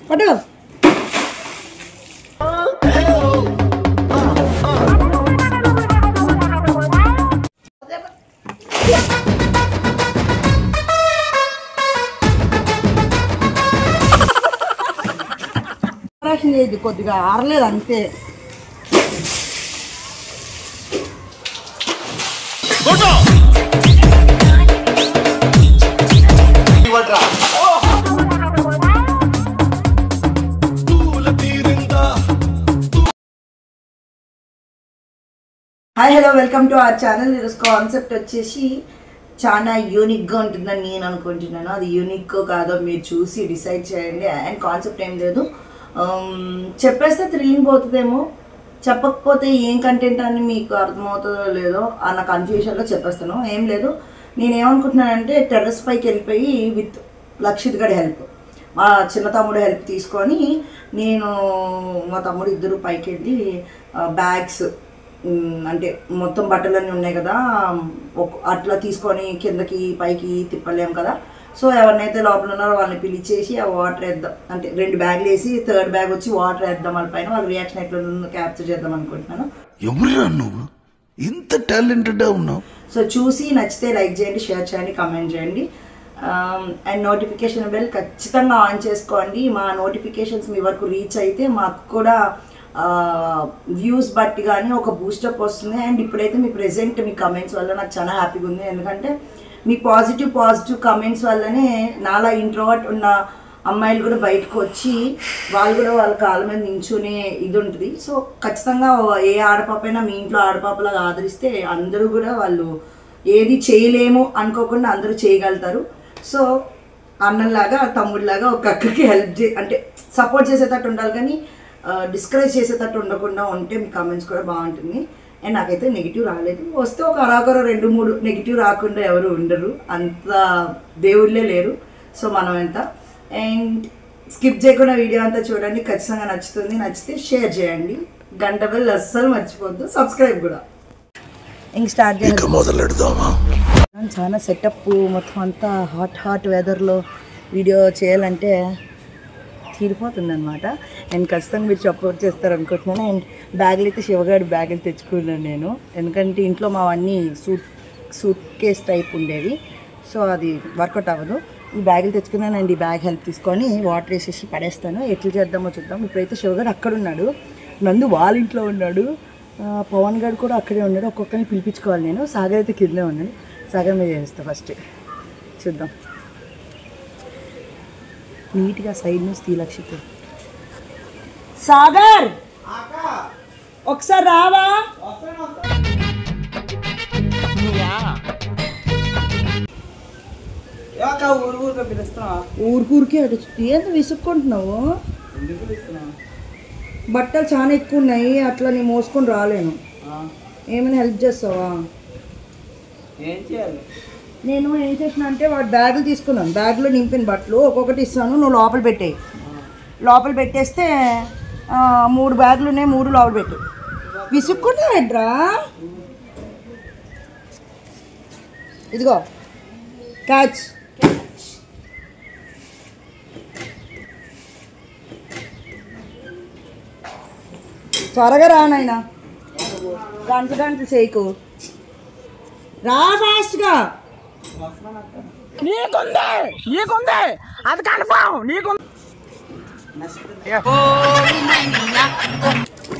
పట్టు లేదు కొద్దిగా ఆరలేదు అంతే. Hi hello welcome to our channel. ఈరోజు కాన్సెప్ట్ వచ్చేసి చాలా యూనిక్గా ఉంటుందని నేను అనుకుంటున్నాను. అది యూనిక్ కాదో మీరు చూసి డిసైడ్ చేయండి. అండ్ కాన్సెప్ట్ ఏం లేదు, చెప్పేస్తే థ్రిల్లింగ్ పోతుందేమో, చెప్పకపోతే ఏం కంటెంట్ అని మీకు అర్థమవుతుందో లేదో అన్న కన్ఫ్యూషన్లో చెప్పేస్తాను. ఏం లేదు, నేనేమనుకుంటున్నానంటే టెర్రస్ పైకి వెళ్ళిపోయి విత్ లక్షిత్ గడి హెల్ప్, మా చిన్న తమ్ముడు హెల్ప్ తీసుకొని నేను మా తమ్ముడు ఇద్దరు పైకి వెళ్ళి బ్యాగ్స్ అంటే మొత్తం బట్టలన్నీ ఉన్నాయి కదా అట్లా తీసుకొని కిందకి పైకి తిప్పలేము కదా. సో ఎవరినైతే లోపల ఉన్నారో వాళ్ళని పిలిచేసి ఆ వాటర్ వేద్దాం, అంటే 2 బ్యాగులు వేసి థర్డ్ బ్యాగ్ వచ్చి వాటర్ వేద్దాం వాళ్ళ పైన. వాళ్ళ రియాక్షన్ ఎట్లా ఉందో క్యాప్చర్ చేద్దాం అనుకుంటున్నాను. ఎవరురా నువ్వు ఇంత టాలెంటెడ్గా ఉన్నావు? సో చూసి నచ్చితే లైక్ చేయండి, షేర్ చేయండి, కామెంట్ చేయండి. అండ్ నోటిఫికేషన్ బెల్ ఖచ్చితంగా ఆన్ చేసుకోండి. మా నోటిఫికేషన్స్ మీ వరకు రీచ్ అయితే మాకు కూడా వ్యూస్ బట్టి కానీ ఒక బూస్టప్ వస్తుంది. అండ్ ఇప్పుడైతే మీ ప్రెజెంట్ మీ కమెంట్స్ వల్ల నాకు చాలా హ్యాపీగా ఉంది. ఎందుకంటే మీ పాజిటివ్ కమెంట్స్ వల్లనే నాలా ఇంట్రోవర్ట్ ఉన్న అమ్మాయిలు కూడా బయటకు వచ్చి వాళ్ళు కూడా వాళ్ళ కాళ్ళ మీద నించునే ఇది ఉంటుంది. సో ఖచ్చితంగా ఏ ఆడపాపైనా మీ ఇంట్లో ఆడపాపలాగా ఆదరిస్తే అందరూ కూడా వాళ్ళు ఏది చేయలేము అనుకోకుండా అందరూ చేయగలుగుతారు. సో అన్నలాగా తమ్ముడిలాగా ఒక అక్కకి హెల్ప్ అంటే సపోర్ట్ చేసేటట్టు ఉండాలి, కానీ డిస్కరేజ్ చేసేటట్టు ఉండకుండా ఉంటే మీ కామెంట్స్ కూడా బాగుంటుంది. అండ్ నాకైతే నెగిటివ్ రాలేదు. వస్తే ఒక అరాకొర 2-3 నెగిటివ్ రాకుండా ఎవరు ఉండరు, అంత దేవుళ్ళే లేరు. సో మనం ఎంత అండ్ స్కిప్ చేయకుండా వీడియో అంతా చూడండి, ఖచ్చితంగా నచ్చుతుంది. నచ్చితే షేర్ చేయండి, గంట బెల్ అస్సలు మర్చిపోద్దు, సబ్స్క్రైబ్ కూడా. ఇంక స్టార్ట్ చేద్దాం, మొదలెడదామా? చాలా సెటప్ మొత్తం అంతా హాట్ వెదర్లో వీడియో చేయాలంటే తీరిపోతుంది అనమాట. అండ్ ఖచ్చితంగా మీరు సపోర్ట్ చేస్తారు అనుకుంటున్నాను. అండ్ బ్యాగులు అయితే శివగాడి బ్యాగులు తెచ్చుకున్నాను నేను, ఎందుకంటే ఇంట్లో మావన్నీ సూట్ కేస్ టైప్ ఉండేవి. సో అది వర్కౌట్ అవ్వదు. ఈ బ్యాగులు తెచ్చుకున్నాను. అండ్ ఈ బ్యాగ్ హెల్ప్ తీసుకొని వాటర్ వేసేసి పడేస్తాను. ఎట్లా చేద్దామో చూద్దాం. ఇప్పుడైతే శివగాడు అక్కడ ఉన్నాడు, నందు వాళ్ళ ఇంట్లో ఉన్నాడు, పవన్ గారు కూడా అక్కడే ఉన్నాడు. ఒక్కొక్కరిని పిలిపించుకోవాలి నేను. సాగర్ అయితే కిందే ఉన్నాడు. సాగర్ మీద చేస్తాను ఫస్ట్, చూద్దాం. నీట్గా సైడ్ నుంచి తీలక్షిత్. సాగర్ ఒకసారి రావా? ఊరికే అటు ఏంది విసుక్కుంటున్నావు? బట్టలు చాలా ఎక్కువ ఉన్నాయి, అట్లా నేను మోసుకొని రాలేను. ఏమైనా హెల్ప్ చేస్తావా? నేను ఏం చేసిన అంటే వాడు బ్యాగులు తీసుకున్నాను, బ్యాగ్లో నింపిన బట్టలు ఒక్కొక్కటి ఇస్తాను, నువ్వు లోపల పెట్టేయి. లోపల పెట్టేస్తే 3 బ్యాగులు ఉన్నాయి, 3 లోపల పెట్టు. విసుక్కున్నాడ్రా, ఇదిగో క్యాచ్. త్వరగా రా నాయనా, గంట చేయకు, రా ఫాస్ట్గా. నీకుంది అది కన్ఫర్మ్, నీకుంది.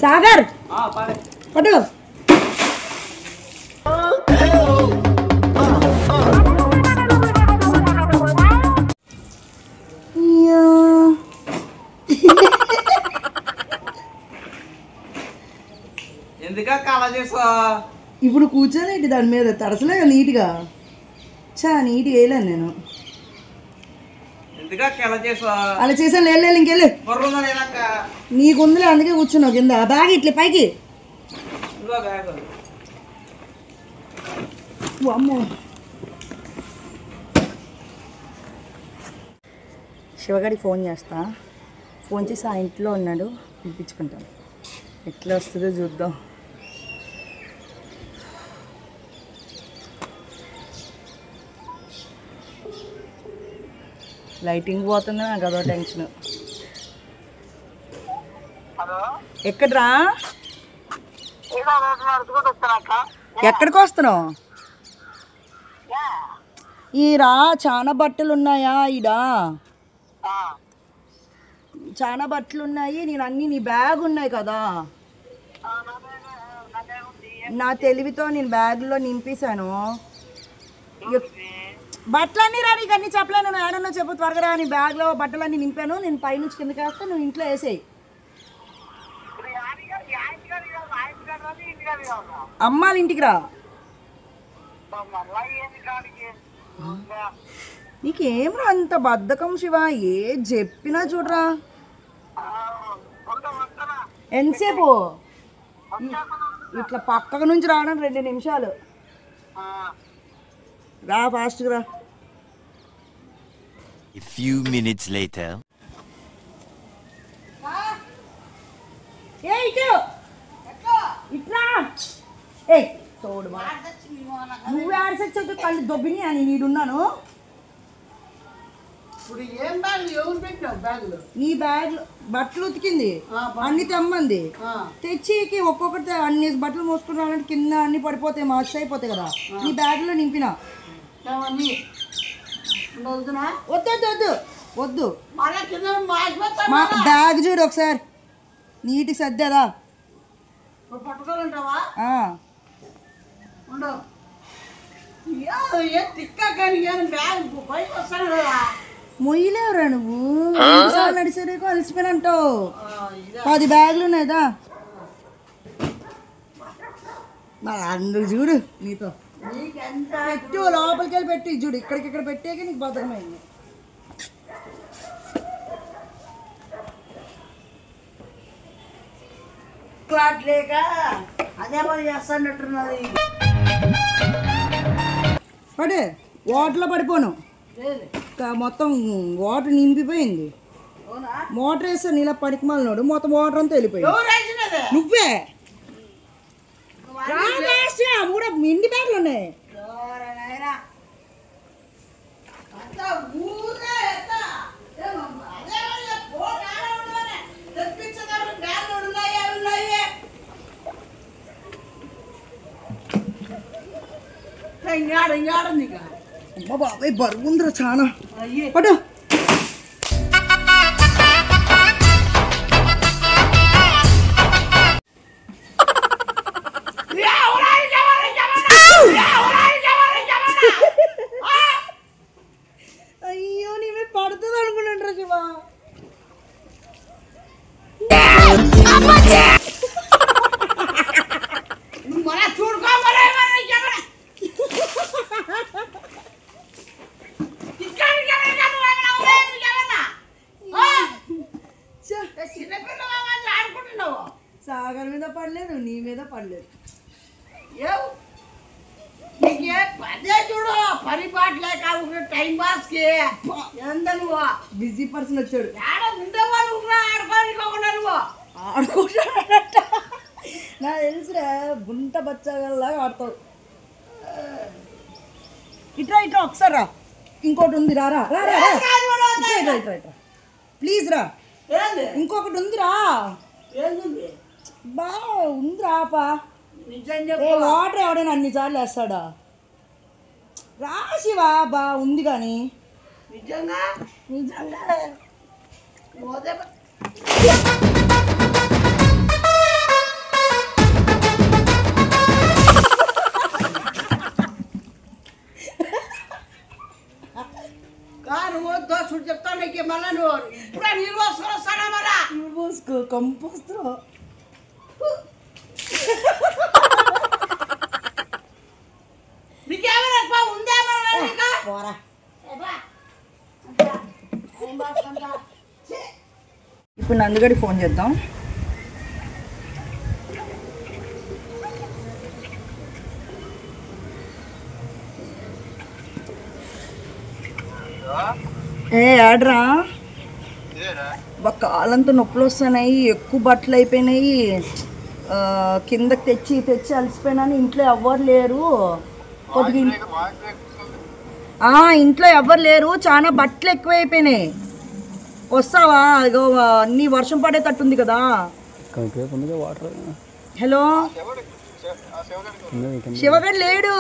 సాగర్ పట్టు. ఎందుకా కళ చేసా? ఇప్పుడు కూర్చోలేంటి దాని మీద, తడసలేగా నీట్గా. నీట్గా వేయలేను నేను. అలా చేసాను, లేదు ఇంకెళ్ళు. నీకుందిలే, అందుకే కూర్చున్నావు కింద. బ్యాగ్ ఇట్లే పైకి. అమ్మో, శివగాడికి ఫోన్ చేస్తా. ఫోన్ చేసి ఆ ఇంట్లో ఉన్నాడు, పిలిపించుకుంటాను. ఎట్లా వస్తుందో చూద్దాం. లైటింగ్ పోతుంది నాకు అదో టెన్షన్. ఎక్కడ్రా? ఎక్కడికి వస్తున్నావు? ఈరా చాలా బట్టలు ఉన్నాయా? ఈడా చాలా బట్టలు ఉన్నాయి. నేను అన్నీ నీ బ్యాగ్ ఉన్నాయి కదా, నా తెలివితో నేను బ్యాగ్లో నింపేశాను. బట్టలన్నీ రా, నీకు అన్నీ చెప్పలేను. నేను ఏడన్నా చెప్పు త్వరగా రా. నీ బ్యాగ్లో బట్టలన్నీ నింపాను. నేను పైనుంచి కిందకి వేస్తే నువ్వు ఇంట్లో వేసేయి. అమ్మాళ్ళ ఇంటికి రా. నీకేమ్రా అంత బద్ధకం శివ? ఏ చెప్పినా చూడరా. ఎంతసేపు? ఇట్లా పక్కకు నుంచి రావడం 2 నిమిషాలు. రా ఫాస్ట్గా రా. A few minutes later. ఏ ఇటు ఇట్లా. ఏ తోడు నువ్వు ఆడసొచ్చు కళ్ళు దొబ్బిని అని నీడున్నాను. ఈ బ్యాగ్ బట్టలు ఉతికింది, అన్ని తెమ్మంది. తెచ్చికి ఒక్కొక్కటి అన్ని బట్టలు మోసుకున్నానంటే కింద అన్ని పడిపోతాయి, మార్క్స్ అయిపోతాయి కదా. ఈ బ్యాగ్ లో నింపిన. వద్దు వద్దు వద్దు, మా బ్యాగ్ చూడు ఒకసారి నీట్గా సర్దారా. మొయ్యలేవురా నువ్వు. నడిచేరేకో అలసిపోయినంటావు. 10 బ్యాగులు ఉన్నాయిదా. అందుకు చూడు నీతో పెట్టు, లోపలికి వెళ్ళి పెట్టి చూడు. ఇక్కడికి పెట్టాక నీకు భద్రమైంది. లేక అదే పని చేస్తానట్టున్నది. పడే వాటర్లో పడిపోను. మొత్తం వాటర్ నింపిపోయింది. మోటార్ వేస్తాను ఇలా పనికిమాలినోడు, మొత్తం వాటర్ అంతా వెళ్ళిపోయింది. నువ్వే కూడా ఇండి బ్యాగ్లు ఉన్నాయి. అమ్మ బాబాయ్ బరువుందిరా చాలా. పడు అయ్యో నీవే పడుతుంది అనుకున్నాను రా శివ. సాగర్ మీద పడలేదు, నీ మీద పడలేదు. చూడు పని పాటలేక టైం పాస్ కి ఎంత నువ్వు బిజీ పర్సన్ వచ్చాడు. ఆడుకోకుండా నువ్వు ఆడుకుంటాడట. నాకు తెలుసురా, గుంట బచ్చగల్లాగా ఆడతావు. ఇట్రా ఇట్రా ఒకసారి రా. ఇంకోటి ఉంది రా. రా రా రా ఇట్రా ప్లీజ్ రా. ఇంకొకటి ఉందిరా. ఏంది బా ఉందిరా పా. నిజం వాటర్ ఎవడైనా అన్నిసార్లు వేస్తాడా? రాసివా బా ఉంది కానీ నిజంగా నువ్వు దోసుడు చెప్తావు. నీకు మళ్ళా నువ్వు ఇప్పుడే నీళ్ళు వస్తాడా? మళ్ళా పోసుకో కంపోస్తో. నీకేమైనా ఉందా? ఇప్పుడు నందుగడి ఫోన్ చేద్దాం. ఆడరా కాలంతో నొప్పులు వస్తున్నాయి, ఎక్కువ బట్టలు అయిపోయినాయి. కిందకి తెచ్చి అలసిపోయినా. ఇంట్లో ఎవ్వరు లేరు. కొద్దిగా ఇంట్లో ఎవ్వరు లేరు, చాలా బట్టలు ఎక్కువైపోయినాయి. వస్తావా? అదిగో అన్ని వర్షం పడేటట్టుంది కదా. హలో, శివగాడు లేడు.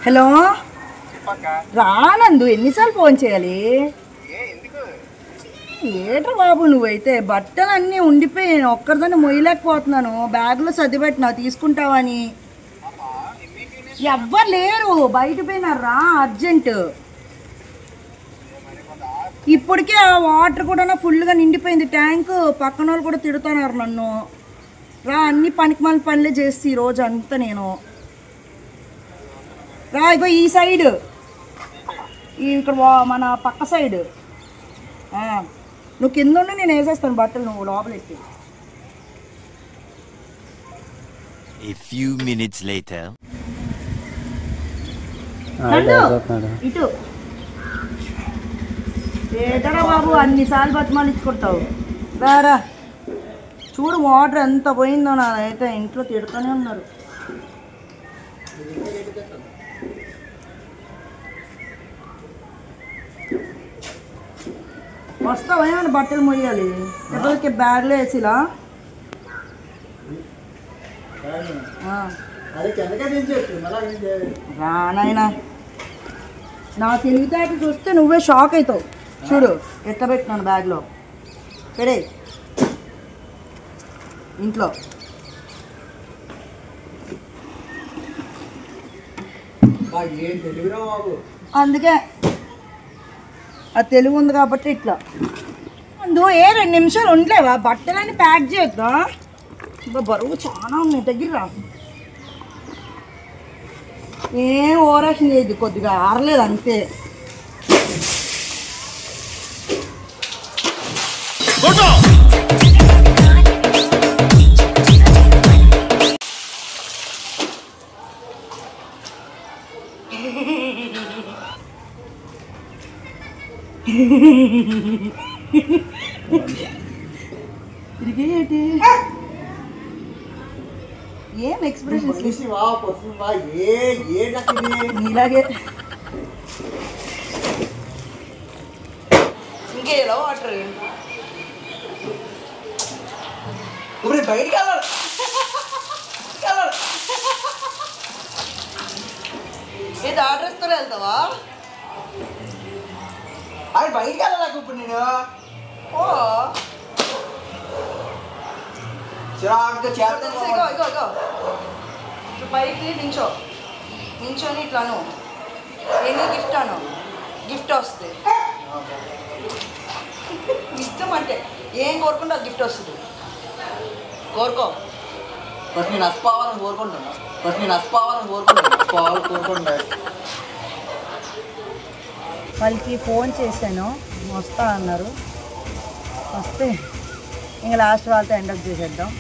హలో, రానందు, ఎన్నిసార్లు ఫోన్ చేయాలి? ఏట్రా బాబు, నువ్వైతే బట్టలు అన్నీ ఉండిపోయి నేను ఒక్కరిదాన్ని మొయ్యలేకపోతున్నాను. బ్యాగ్లో సర్దిపెట్టినా తీసుకుంటావని. ఎవ్వరు లేరు, బయట పోయినారా అర్జెంట్. ఇప్పటికే ఆ వాటర్ కూడా ఫుల్గా నిండిపోయింది ట్యాంకు. పక్కన వాళ్ళు కూడా తిడుతున్నారు నన్ను. రా, అన్ని పనికిమాల పనులే చేసి ఈరోజు అంతా నేను. రా, ఇగో ఈ సైడ్, ఇక్కడ మన పక్క సైడ్. నువ్వు కింద ఉండి నేను వేసేస్తాను బట్టలు, నువ్వు లోపలెట్టి. A few minutes later. ఇటు ఏటరా బాబు, అన్నిసార్లు బతిమాలు ఇచ్చుకుంటావు. రారా, చూడు వాటర్ ఎంత పోయిందో. నాదైతే ఇంట్లో తిడుతూనే ఉన్నారు. వస్తావా? ఏమైనా బట్టలు మొయ్యాలి, ఎప్పటికీ బ్యాగ్లో వేసిలా. రానాయనా, నా తెలివితేటలు చూస్తే నువ్వే షాక్ అవుతావు. చూడు ఎట్లా పెట్టినాను బ్యాగ్లో. పెడే ఇంట్లో. అందుకే ఆ తెలుగు ఉంది కాబట్టి ఇట్లా. అందులో 2 నిమిషాలు ఉండలేవా? బట్టలన్నీ ప్యాక్ చేయొద్దా? ఇంకా బరువు చాలా ఉన్నాయి. దగ్గర ఏం ఓవరాక్షన్ చేయదు, కొద్దిగా ఆరలేదు అంతే. తిరిగేటి ఏం ఎక్స్ప్రెషన్స్ నీలాగే. ఇంకేలా వాటర్ బయటికి వెళ్ళాలి. ఏది ఆర్డర్స్తో వెళ్తావా? అది బయటికి వెళ్ళాలి ఇప్పుడు నేను. ఓ పైకి నించొని ఇట్లాను ఎన్ని గిఫ్ట్ అను, గిఫ్ట్ వస్తుంది. ఇష్టం అంటే ఏం కోరుకుంటే అది గిఫ్ట్ వస్తుంది. కోరుకో. ఫస్ట్ నేను నష్టపోవాలని కోరుకుంటున్నా. వాళ్ళకి ఫోన్ చేశాను, వస్తా అన్నారు. వస్తే ఇంకా లాస్ట్ వాళ్ళతో ఎండప్ చేసేద్దాం.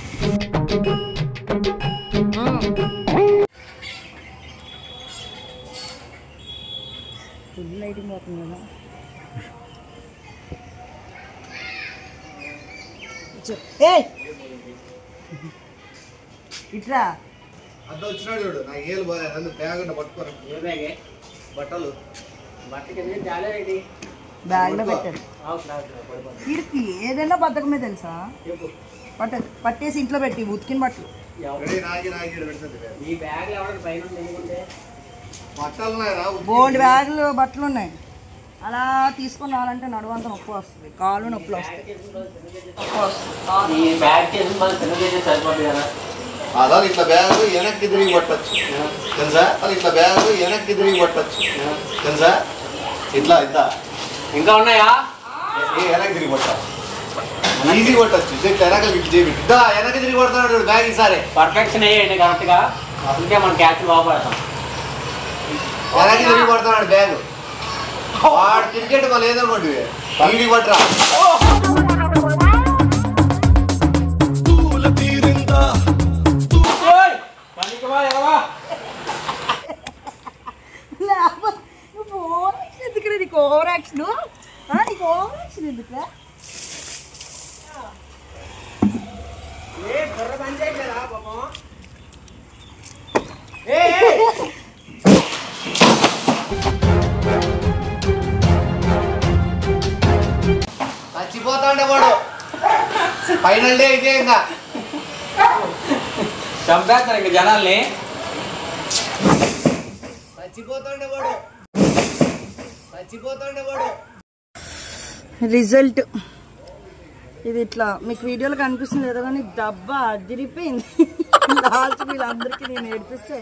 ఫుల్ లైటింగ్ పోతుంది కదా. ఇట్రా అర్థం వచ్చినాడు చూడు. నాకు ఏళ్ళు పోయాను బ్యాగ్ పట్టుకోరు. ఏ బ్యాగే? బట్టలు బ్యాగ్లో పెట్టారు. వీడికి ఏదైనా బద్దకమే తెలుసా? పట్టేసి ఇంట్లో పెట్టి ఉతికిన బట్టలు. బోల్డ్ బ్యాగులు బట్టలు ఉన్నాయి. అలా తీసుకొని రావాలంటే నడువంతా నొప్పి వస్తుంది, కాళ్ళు నొప్పులు వస్తాయి. అలా ఇట్లా బ్యాగ్ వెనక్కి తిరిగి పట్టచ్చు తెలుసా? ఇట్లా బ్యాగ్ వెనక్కి తిరిగి పట్టచ్చు తెలుసా? ఇట్లా ఇట్లా ఇంకా ఉన్నాయా? వెనక్కి తిరిగి పట్టాలి, ఈజీ కొట్టచ్చు. ఇట్లా వెనక్కి తిరిగి కొడుతున్నాడు బ్యాగ్. ఈసారి పర్ఫెక్షన్ అయ్యండి కరెక్ట్ గా. అందుకే మనం క్యాచ్ బాగుపడతాం. వెనక్కి తిరిగి కొడుతున్నాడు బ్యాగ్. వాడు క్రికెట్ లేదనుకోండి, ఇంటికి పట్టరా. ఎందుకు నీకు ఓవర్ యాక్షన్ నీకు ఓవర్ యాక్షన్ ఎందుకు చచ్చిపోతాండే వాడు. ఫైనల్ డే అయితే ఇంకా చంపేస్తారు ఇంకా జనాల్ని. చచ్చిపోతాండే వాడు. రిజల్ట్ ఇది ఇట్లా మీకు వీడియోలో కనిపిస్తుంది ఏదో కానీ డబ్బా అదిరిపోయింది. లాస్ట్ వీళ్ళందరికీ నేను ఏడిపిస్తే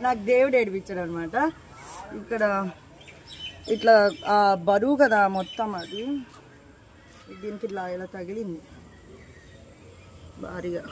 నాకు దేవుడు ఏడిపించాడు అనమాట. ఇక్కడ ఇట్లా బరువు కదా మొత్తం, అది దీనికి ఇలా తగిలింది భారీగా.